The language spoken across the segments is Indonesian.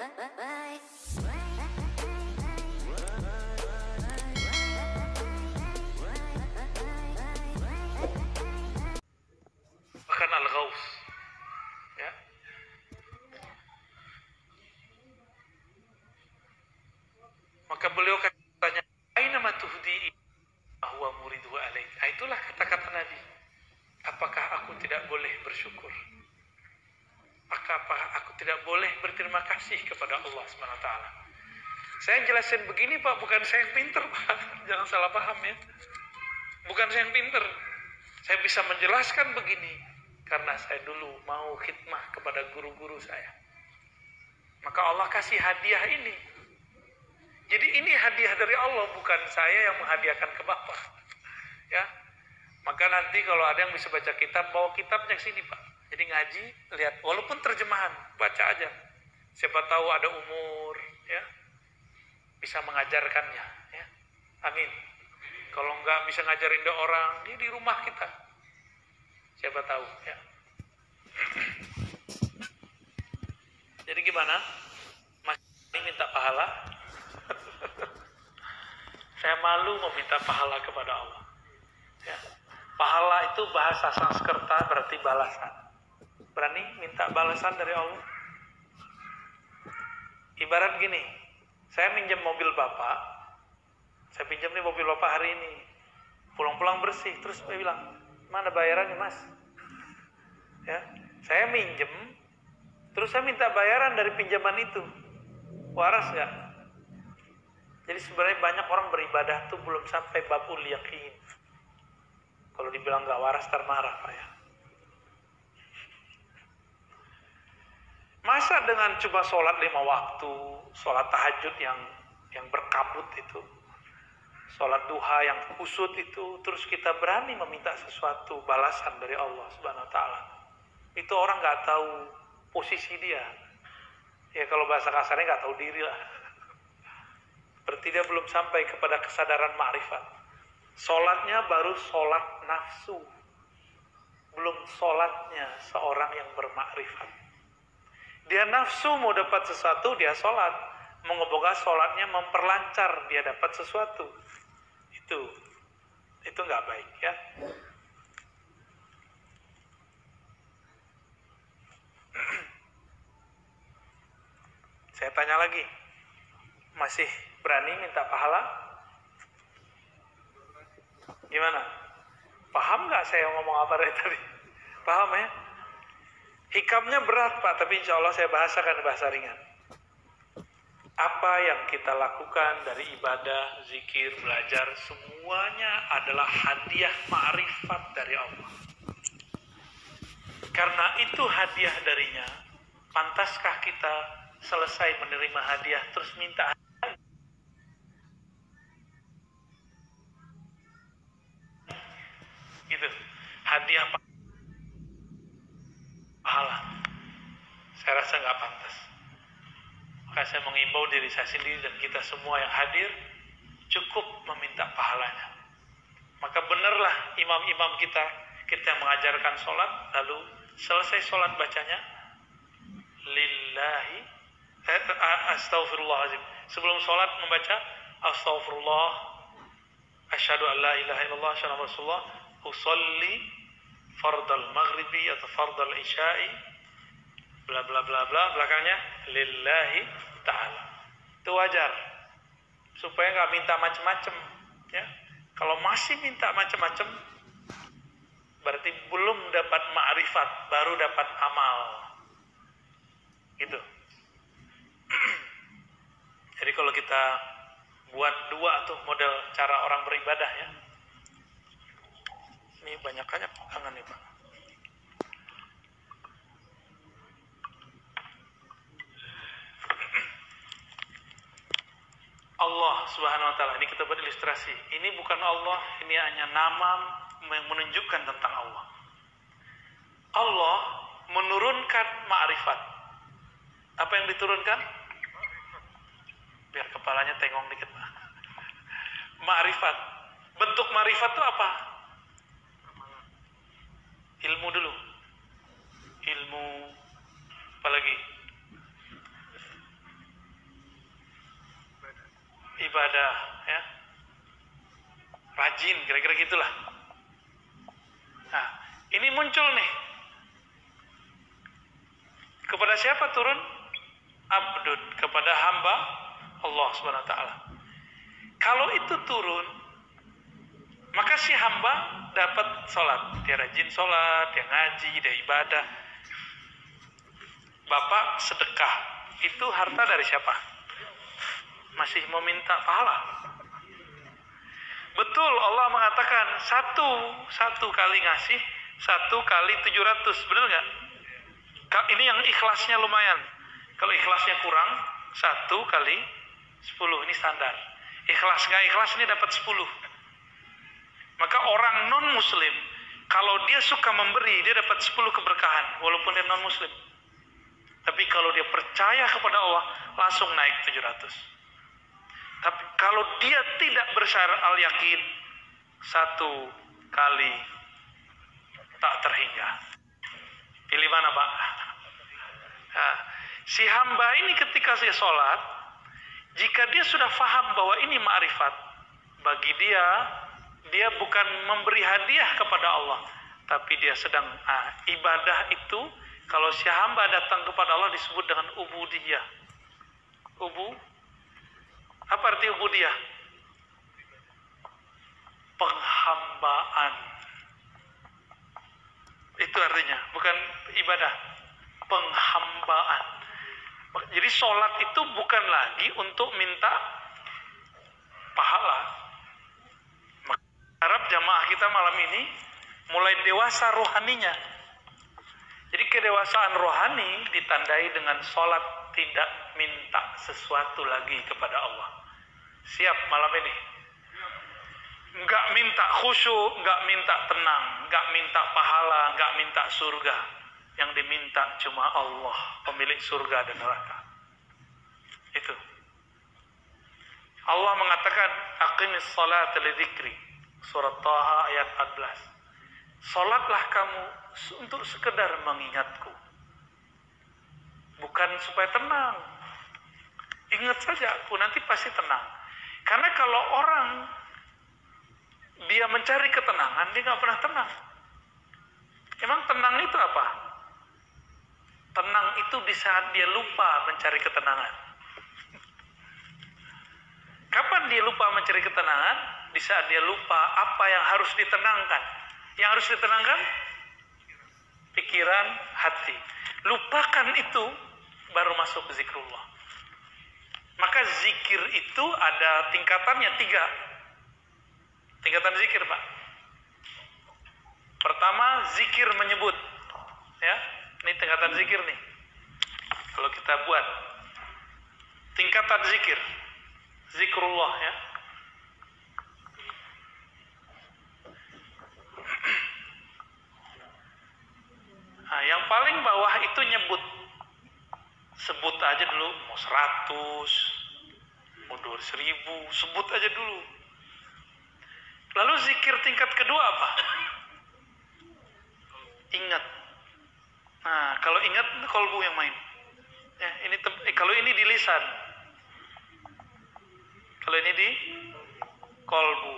Bahkan Al-Ghaus, ya. Maka beliau katanya, "Aina ma tuhdi huwa muridu alaik." Itulah kata-kata Nabi. Apakah aku tidak boleh bersyukur? Apakah aku tidak boleh berterima kasih kepada Allah SWT? Saya jelasin begini Pak, bukan saya yang pinter Pak. Jangan salah paham ya. Bukan saya yang pinter. Saya bisa menjelaskan begini karena saya dulu mau khidmah kepada guru-guru saya. Maka Allah kasih hadiah ini. Jadi ini hadiah dari Allah, bukan saya yang menghadiahkan ke Bapak. Ya. Maka nanti kalau ada yang bisa baca kitab, bawa kitabnya ke sini Pak. Jadi ngaji, lihat, walaupun terjemahan, baca aja. Siapa tahu ada umur, ya, bisa mengajarkannya, ya. Amin. Kalau enggak bisa ngajarin dia orang, dia di rumah kita. Siapa tahu, ya. Jadi gimana? Masih minta pahala? Saya malu meminta pahala kepada Allah. Ya. Pahala itu bahasa Sanskerta berarti balasan. Berani minta balasan dari Allah? Ibarat gini, saya minjem mobil Bapak, saya pinjam nih mobil Bapak hari ini, pulang-pulang bersih, terus saya bilang, mana bayarannya Mas? Ya, saya minjem, terus saya minta bayaran dari pinjaman itu, waras gak? Jadi sebenarnya banyak orang beribadah tuh belum sampai babul yakin. Kalau dibilang gak waras termarah Pak ya. Masa dengan cuma sholat 5 waktu, sholat tahajud yang berkabut itu, sholat duha yang kusut itu, terus kita berani meminta sesuatu balasan dari Allah Subhanahu Wa Taala. Itu orang nggak tahu posisi dia. Ya kalau bahasa kasarnya nggak tahu diri lah. Berarti dia belum sampai kepada kesadaran ma'rifat. Sholatnya baru sholat nafsu, belum sholatnya seorang yang bermakrifat. Dia nafsu mau dapat sesuatu, dia sholat. Moga-moga sholatnya memperlancar dia dapat sesuatu. Itu nggak baik ya. Saya tanya lagi, masih berani minta pahala? Gimana? Paham nggak saya ngomong apa dari tadi? Paham ya? Hikamnya berat Pak, tapi insya Allah saya bahasakan bahasa ringan. Apa yang kita lakukan dari ibadah, zikir, belajar, semuanya adalah hadiah ma'rifat dari Allah. Karena itu hadiah darinya, pantaskah kita selesai menerima hadiah terus minta hadiah? Gitu, hadiah pahala. Saya rasa nggak pantas. Maka saya mengimbau diri saya sendiri dan kita semua yang hadir cukup meminta pahalanya. Maka benarlah imam-imam kita yang mengajarkan sholat, lalu selesai sholat bacanya lillahi astaghfirullahaladzim. Sebelum sholat membaca astaghfirullah, asyhadu an la ilaha illallah, asyhadu anna rasulullah, usolli fardal maghribi atau fardal isya'i, bla bla bla bla, belakangnya lillahi ta'ala. Itu wajar supaya nggak minta macam-macam ya. Kalau masih minta macam-macam berarti belum dapat ma'rifat, baru dapat amal gitu. Jadi kalau kita buat dua tuh model cara orang beribadah ya. Ini banyakannya pegangan nih Pak. Allah Subhanahu Wa Taala, ini kita buat ilustrasi. Ini bukan Allah, ini hanya nama yang menunjukkan tentang Allah. Allah menurunkan ma'rifat. Apa yang diturunkan? Biar kepalanya tengong dikit Pak. Ma'rifat. Bentuk ma'rifat itu apa? Ilmu dulu. Ilmu, apalagi ibadah, ya, rajin, kira-kira gitulah. Nah, ini muncul nih. Kepada siapa turun? Abdun, kepada hamba Allah Subhanahu wa taala. Kalau itu turun, maka si hamba dapat sholat. Dia rajin sholat, dia ngaji, dia ibadah. Bapak sedekah, itu harta dari siapa? Masih mau minta pahala. Betul, Allah mengatakan satu kali ngasih, 1 kali 700, benar nggak? Ini yang ikhlasnya lumayan. Kalau ikhlasnya kurang, 1 kali 10, ini standar. Ikhlas nggak ikhlas ini dapat 10. Maka orang non muslim, kalau dia suka memberi, dia dapat 10 keberkahan, walaupun dia non muslim. Tapi kalau dia percaya kepada Allah, langsung naik 700. Tapi kalau dia tidak bersyarat al-yakin, 1 kali tak terhingga. Pilih mana, Pak? Nah, si hamba ini ketika dia sholat, jika dia sudah faham bahwa ini ma'rifat, bagi dia bukan memberi hadiah kepada Allah, tapi dia sedang ibadah itu. Kalau si hamba datang kepada Allah disebut dengan ubudiyah. Apa arti ubudiyah? Penghambaan. Itu artinya, bukan ibadah. Penghambaan. Jadi sholat itu bukan lagi untuk minta pahala. Harap jamaah kita malam ini mulai dewasa rohaninya. Jadi kedewasaan rohani ditandai dengan sholat tidak minta sesuatu lagi kepada Allah. Siap malam ini? Enggak minta khusyuk, enggak minta tenang, enggak minta pahala, enggak minta surga. Yang diminta cuma Allah, pemilik surga dan neraka. Itu. Allah mengatakan, aqimis salata lidzikri. Surat Taha ayat 14. Salatlah kamu untuk sekedar mengingatku. Bukan supaya tenang. Ingat saja aku, nanti pasti tenang. Karena kalau orang dia mencari ketenangan, dia nggak pernah tenang. Emang tenang itu apa? Tenang itu di saat dia lupa mencari ketenangan. Kapan dia lupa mencari ketenangan? Di saat dia lupa apa yang harus ditenangkan. Yang harus ditenangkan? Pikiran, hati. Lupakan itu, baru masuk ke zikrullah. Maka zikir itu ada tingkatannya 3. Tingkatan zikir, Pak. Pertama, zikir menyebut. Ya, ini tingkatan zikir nih. Kalau kita buat tingkatan zikir, zikrullah ya. Nah, yang paling bawah itu nyebut. Sebut aja dulu, mau 100, mau 2.000, sebut aja dulu. Lalu zikir tingkat kedua apa? Ingat. Nah, kalau ingat kolbu yang main. Ya, ini kalau ini di lisan. Kalau ini di kolbu.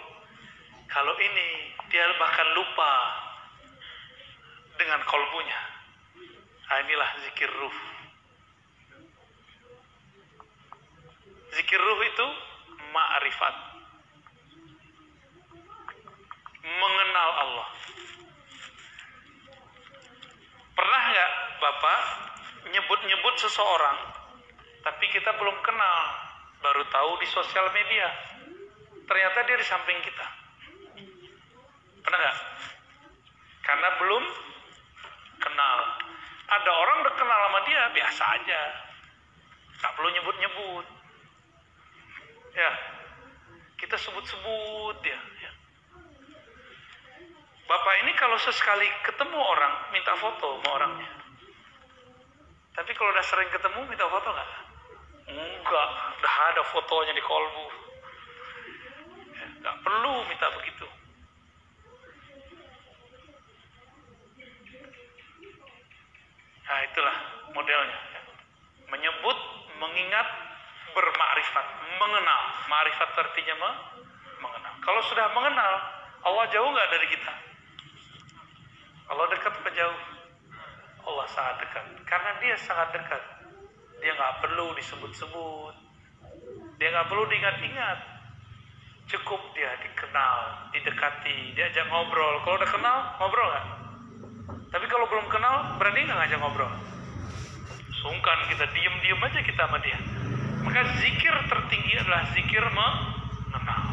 Kalau ini dia bahkan lupa dengan kolbunya. Nah, inilah zikir ruh. Zikir ruh itu ma'rifat. Mengenal Allah. Pernah nggak Bapak nyebut-nyebut seseorang, tapi kita belum kenal, baru tahu di sosial media. Ternyata dia di samping kita. Pernah nggak? Karena belum kenal. Ada orang udah kenal sama dia, biasa aja. Nggak perlu nyebut-nyebut. Ya, kita sebut-sebut dia. Ya. Bapak ini kalau sesekali ketemu orang, minta foto sama orangnya. Tapi kalau udah sering ketemu, minta foto nggak? Enggak, udah ada fotonya di kolbu. Ya, nggak perlu minta begitu. Nah, itulah modelnya. Menyebut, mengingat, bermakrifat, mengenal. Makrifat artinya mengenal. Kalau sudah mengenal, Allah jauh nggak dari kita? Allah dekat apa jauh? Allah sangat dekat. Karena dia sangat dekat. Dia nggak perlu disebut-sebut. Dia nggak perlu diingat-ingat. Cukup dia dikenal, didekati, diajak ngobrol. Kalau udah kenal, ngobrol nggak? Tapi kalau belum kenal, berani nggak ngajak ngobrol? Sungkan, kita diem-diem aja kita sama dia. Maka zikir tertinggi adalah zikir mengenal.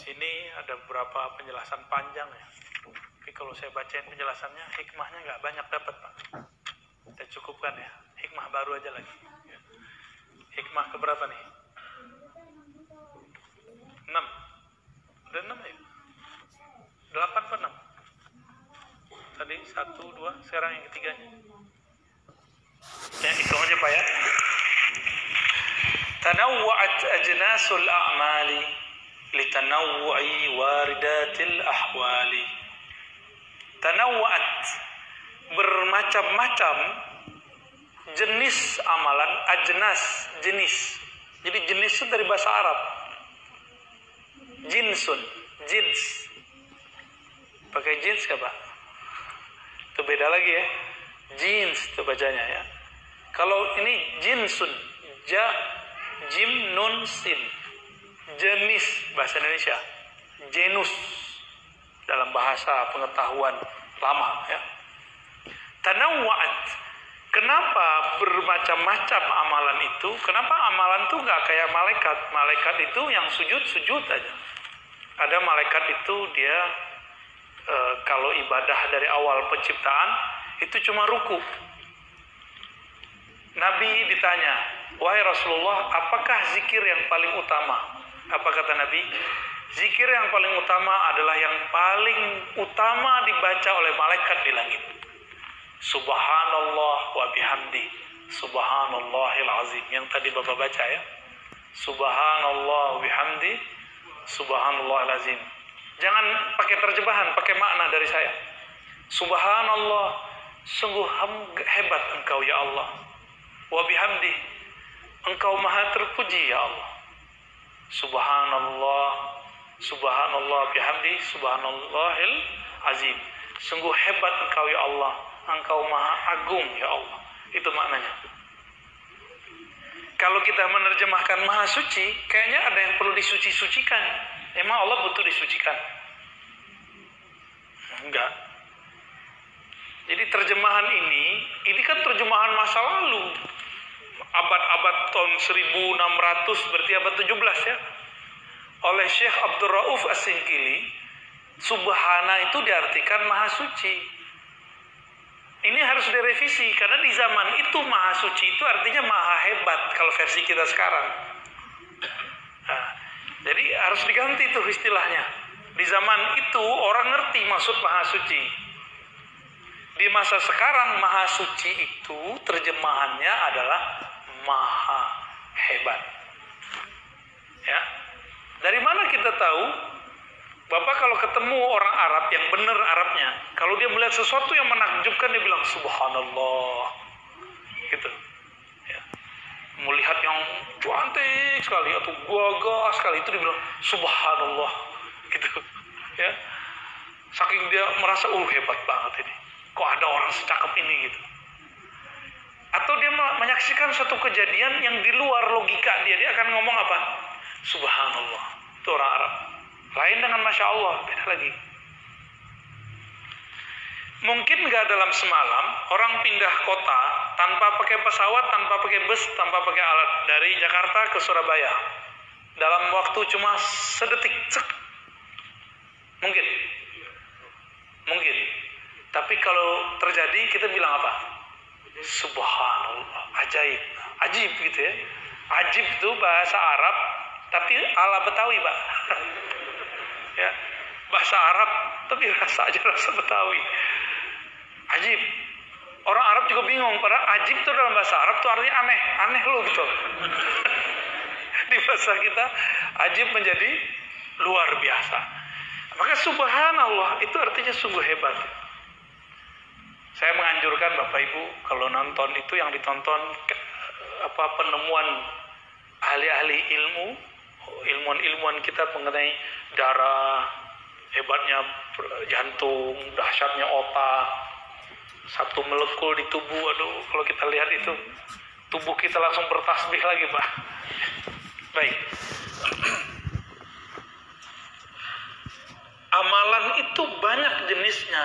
Ini ada beberapa penjelasan panjang ya. Tapi kalau saya bacain penjelasannya, hikmahnya nggak banyak dapat, Pak. Kita cukupkan ya. Hikmah baru aja lagi. Hikmah keberapa nih? 6. Udah 6 ya? 8 apa 6? Tadi 1, 2, sekarang yang ketiganya. Ya, hitung aja Pak ya. Tanawwa'at ajnasul a'mali litanawwu'i waridatil ahwali. Tanawwa'at, bermacam-macam jenis amalan. Ajnas, jenis. Jadi jenis itu dari bahasa Arab. Jinsun, jins. Pakai jins gak Pak? Itu beda lagi ya. Jins itu bacanya ya. Kalau ini jinsun, jim nun sin. Jenis bahasa Indonesia, genus dalam bahasa pengetahuan lama ya. Tanawwa'at, kenapa bermacam-macam amalan itu? Kenapa amalan itu nggak kayak malaikat? Malaikat itu yang sujud aja. Ada malaikat itu dia kalau ibadah dari awal penciptaan itu cuma ruku. Nabi ditanya, wahai Rasulullah, apakah zikir yang paling utama? Apa kata Nabi? Zikir yang paling utama adalah yang paling utama dibaca oleh malaikat di langit. Subhanallah wa bihamdi. Subhanallahil azim. Yang tadi Bapak baca ya. Subhanallah wa bihamdi. Subhanallahil azim. Jangan pakai terjemahan, pakai makna dari saya. Subhanallah, sungguh hebat Engkau ya Allah. Wa bihamdi, Engkau maha terpuji ya Allah. Subhanallah, subhanallah bihamdi, subhanallahil azim. Sungguh hebat Engkau ya Allah, Engkau maha agung ya Allah. Itu maknanya. Kalau kita menerjemahkan maha suci, kayaknya ada yang perlu disuci-sucikan. Emang Allah butuh disucikan? Enggak. Jadi terjemahan ini kan terjemahan masa lalu. Abad-abad tahun 1600, berarti abad 17 ya. Oleh Syekh Abdul Rauf As-Singkili, subhana itu diartikan maha suci. Ini harus direvisi, karena di zaman itu maha suci itu artinya maha hebat kalau versi kita sekarang. Nah, jadi harus diganti tuh istilahnya. Di zaman itu orang ngerti maksud maha suci. Di masa sekarang maha suci itu terjemahannya adalah maha hebat. Ya. Dari mana kita tahu? Bapak kalau ketemu orang Arab yang benar Arabnya, kalau dia melihat sesuatu yang menakjubkan dia bilang subhanallah. Gitu. Ya. Melihat yang cantik sekali atau gagah sekali itu dia bilang subhanallah. Gitu. Ya. Saking dia merasa hebat banget ini. Kok ada orang secakap ini gitu. Atau dia menyaksikan suatu kejadian yang di luar logika dia akan ngomong apa? Subhanallah. Itu orang Arab. Lain dengan Masya Allah, beda lagi. Mungkin nggak dalam semalam orang pindah kota tanpa pakai pesawat, tanpa pakai bus, tanpa pakai alat dari Jakarta ke Surabaya dalam waktu cuma sedetik. Mungkin. Tapi kalau terjadi kita bilang apa? Subhanallah, ajaib, ajib gitu ya. Ajib itu bahasa Arab, tapi ala Betawi Pak. Ya, bahasa Arab, tapi rasa Betawi. Ajib. Orang Arab juga bingung, padahal ajib itu dalam bahasa Arab tuh artinya aneh, aneh lu gitu. Di bahasa kita, ajib menjadi luar biasa. Maka subhanallah itu artinya sungguh hebat. Saya menganjurkan Bapak Ibu kalau nonton itu yang ditonton penemuan ahli-ahli ilmuwan kita mengenai darah, hebatnya jantung, dahsyatnya otak, satu molekul di tubuh. Aduh, kalau kita lihat itu tubuh kita langsung bertasbih lagi, Pak. Baik. Amalan itu banyak jenisnya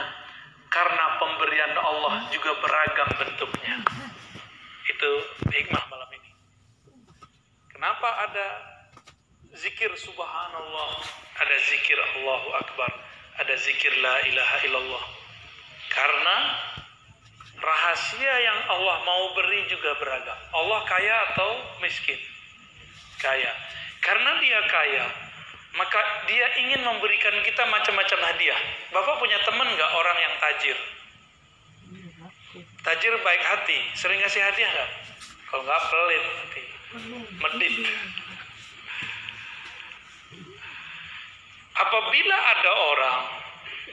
karena pemberian Allah juga beragam bentuknya. Itu hikmah malam ini. Kenapa ada zikir subhanallah, ada zikir Allahu Akbar, ada zikir la ilaha illallah? Karena rahasia yang Allah mau beri juga beragam. Allah kaya atau miskin? Kaya. Karena dia kaya, maka dia ingin memberikan kita macam-macam hadiah. Bapak punya teman nggak orang yang tajir? Tajir baik hati, sering ngasih hadiah nggak? Kalau nggak pelit nanti, medit. Apabila ada orang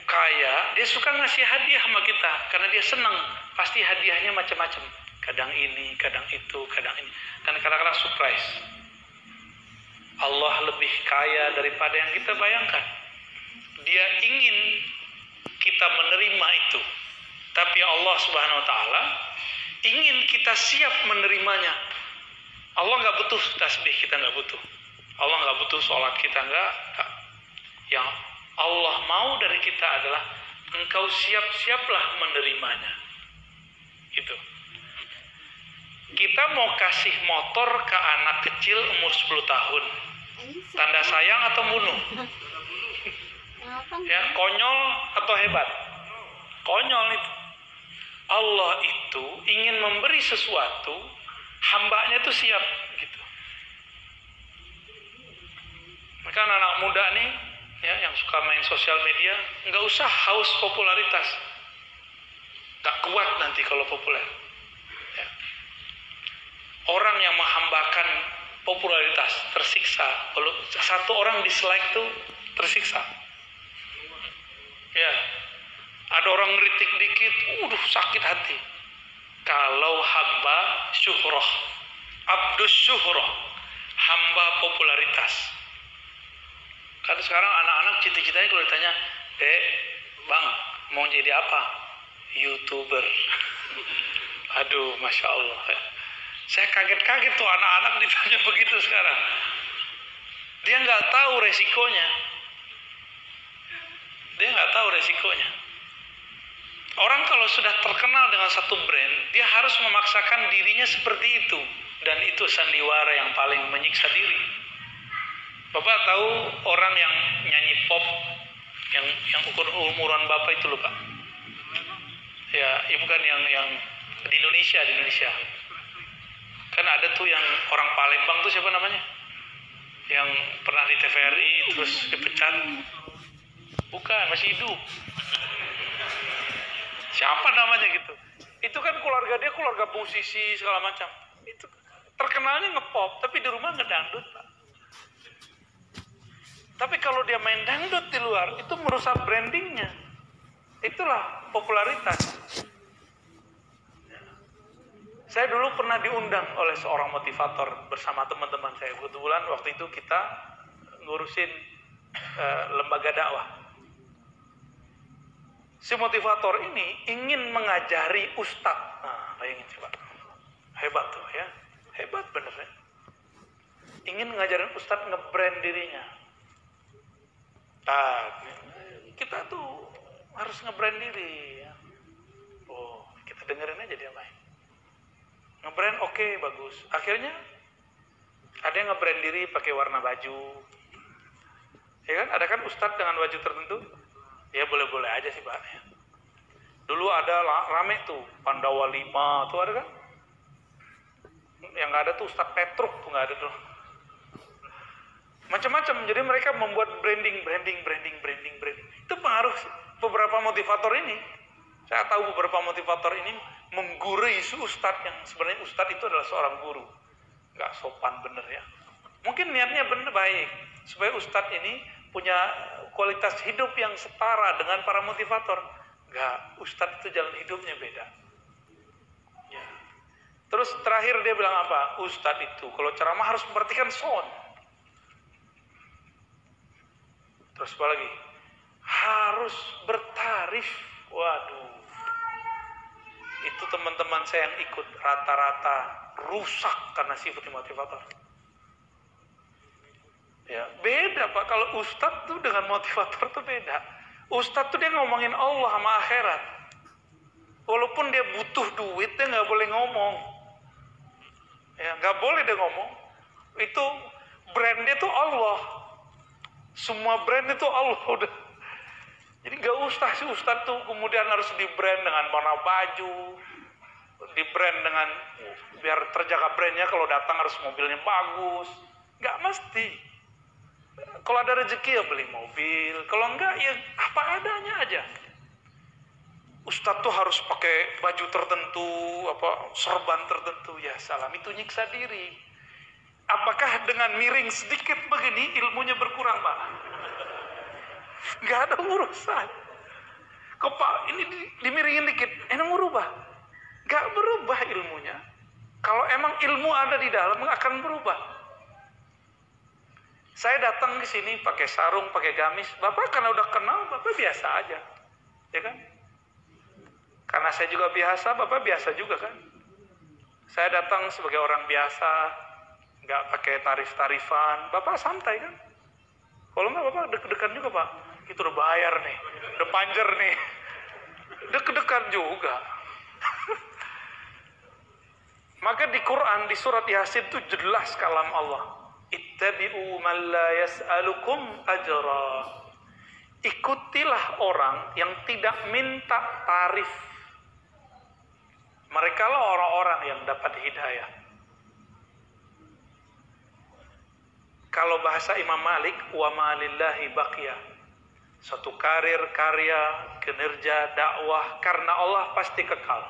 kaya, dia suka ngasih hadiah sama kita karena dia senang. Pasti hadiahnya macam-macam. Kadang ini, kadang itu, kadang ini, dan kadang-kadang surprise. Allah lebih kaya daripada yang kita bayangkan. Dia ingin kita menerima itu. Tapi Allah Subhanahu wa taala ingin kita siap menerimanya. Allah nggak butuh tasbih, kita nggak butuh. Allah nggak butuh sholat, kita nggak. Yang Allah mau dari kita adalah engkau siap-siaplah menerimanya. Itu. Kita mau kasih motor ke anak kecil umur 10 tahun. Tanda sayang atau bunuh? Ya, konyol atau hebat? Konyol itu. Allah itu ingin memberi sesuatu, hambanya itu siap gitu. Maka anak-anak muda nih, ya, yang suka main sosial media, nggak usah haus popularitas. Nggak kuat nanti kalau populer. Ya. Orang yang menghambakan popularitas tersiksa. Kalau satu orang dislike tuh tersiksa. Ya, ada orang ngeritik dikit, sakit hati. Kalau hamba syuhrah, abdus syuhrah, hamba popularitas. Karena sekarang anak-anak cita-citanya kalau ditanya, bang, mau jadi apa? YouTuber. Aduh, Masya Allah. Saya kaget-kaget tuh anak-anak ditanya begitu sekarang. Dia nggak tahu resikonya. Orang kalau sudah terkenal dengan satu brand, dia harus memaksakan dirinya seperti itu. Dan itu sandiwara yang paling menyiksa diri. Bapak tahu orang yang nyanyi pop, yang umuran Bapak itu loh, Pak? Ya bukan yang di Indonesia. Kan ada tuh yang orang Palembang tuh siapa namanya? Yang pernah di TVRI terus dipecat. Bukan, masih hidup. Siapa namanya gitu? Itu kan keluarga dia keluarga musisi segala macam. Itu terkenalnya ngepop, tapi di rumah ngedangdut, Pak. Tapi kalau dia main dangdut di luar, itu merusak brandingnya. Itulah popularitas. Saya dulu pernah diundang oleh seorang motivator bersama teman-teman saya. Kebetulan waktu itu kita ngurusin lembaga dakwah. Si motivator ini ingin mengajari ustadz. Nah, bayangin coba. Hebat tuh ya. Hebat bener ya. Ingin ngajarin ustadz nge-brand dirinya. Nah, kita tuh harus nge-brand diri ya. Oh, kita dengerin aja dia main. Nge-brand oke, bagus. Akhirnya ada yang nge-brand diri pakai warna baju. Ya kan, ada kan ustadz dengan baju tertentu. Ya boleh-boleh aja sih, Pak. Dulu ada rame tuh Pandawa 5 tuh ada kan? Yang nggak ada tuh Ustadz Petruk tuh nggak ada tuh. Macam-macam. Jadi mereka membuat branding. motivator ini, saya tahu beberapa motivator ini menggurui si ustadz yang sebenarnya ustadz itu adalah seorang guru. Nggak sopan bener ya. Mungkin niatnya bener baik, supaya ustadz ini punya kualitas hidup yang setara dengan para motivator. Nggak, ustadz itu jalan hidupnya beda. Ya. Terus terakhir dia bilang apa? Ustadz itu kalau ceramah harus memperhatikan sound. Terus apa lagi? Harus bertarif. Waduh. Itu teman-teman saya yang ikut rata-rata rusak karena sifat motivator. Ya, beda Pak, kalau ustadz tuh dengan motivator tuh beda. Ustadz tuh dia ngomongin Allah sama akhirat. Walaupun dia butuh duit, dia nggak boleh ngomong. Ya, nggak boleh dia ngomong. Itu brandnya tuh Allah. Semua brand itu Allah udah. Jadi nggak usah si ustadz tuh kemudian harus di brand dengan warna baju, di brand dengan biar terjaga brandnya, kalau datang harus mobilnya bagus. Nggak mesti. Kalau ada rezeki ya beli mobil, kalau enggak ya apa adanya aja. Ustadz tuh harus pakai baju tertentu, serban tertentu, ya salam, itu nyiksa diri. Apakah dengan miring sedikit begini ilmunya berkurang, Pak? Nggak ada urusan. Kok Pak ini dimiringin dikit, enak merubah? Nggak berubah ilmunya. Kalau emang ilmu ada di dalam akan berubah. Saya datang ke sini pakai sarung, pakai gamis. Bapak karena udah kenal, Bapak biasa aja. Ya kan? Karena saya juga biasa, Bapak biasa juga kan? Saya datang sebagai orang biasa, nggak pakai tarif-tarifan. Bapak santai kan? Kalau nggak Bapak deg-degan juga Pak. Itu udah bayar nih, udah panjer nih. Deg-degan juga. Maka di Quran, di surat Yasin itu jelas kalam Allah. Ittabi'u man la yas'alukum ajra. Ikutilah orang yang tidak minta tarif. Mereka lah orang-orang yang dapat hidayah. Kalau bahasa Imam Malik, wa ma lillahi baqiyah. Suatu karir, karya, kinerja, dakwah karena Allah pasti kekal.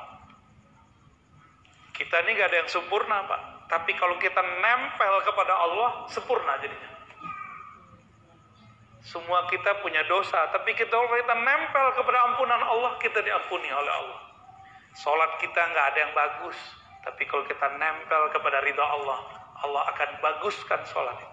Kita ini gak ada yang sempurna Pak. Tapi kalau kita nempel kepada Allah, sempurna jadinya. Semua kita punya dosa, tapi kalau kita nempel kepada ampunan Allah, kita diampuni oleh Allah. Salat kita nggak ada yang bagus, tapi kalau kita nempel kepada ridha Allah, Allah akan baguskan salat itu.